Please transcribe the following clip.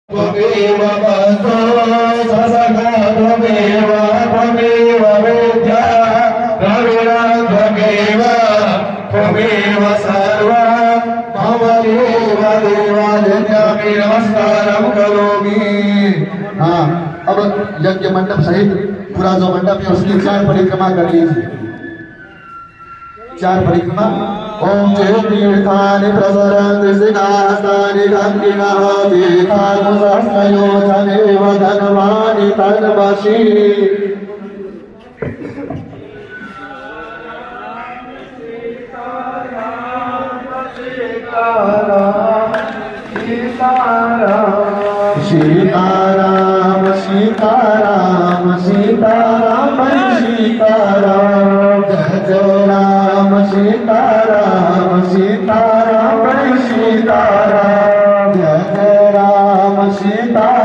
त्वमेव वसो ससखा त्वमेव त्वमेव विद्या द्रविणा त्वमेव त्वमेव सर्वं मम देव देवादित्यामि नमस्कारं करोमि। हाँ, अब यज्ञ मंडप सहित पूरा जो मंडप है उसकी 4 परिक्रमा कर लीजिए। 4 परिक्रमा। ओम जय तीर्थानि प्रसरन्ति सिनास्तानि गन्धिनः तीर्थामुसहस्रयोजनेव धनवानि तन्वसि। सीताराम सीताराम सीताराम सीताराम जय जय राम सीताराम सीताराम सीताराम जय जय राम सीताराम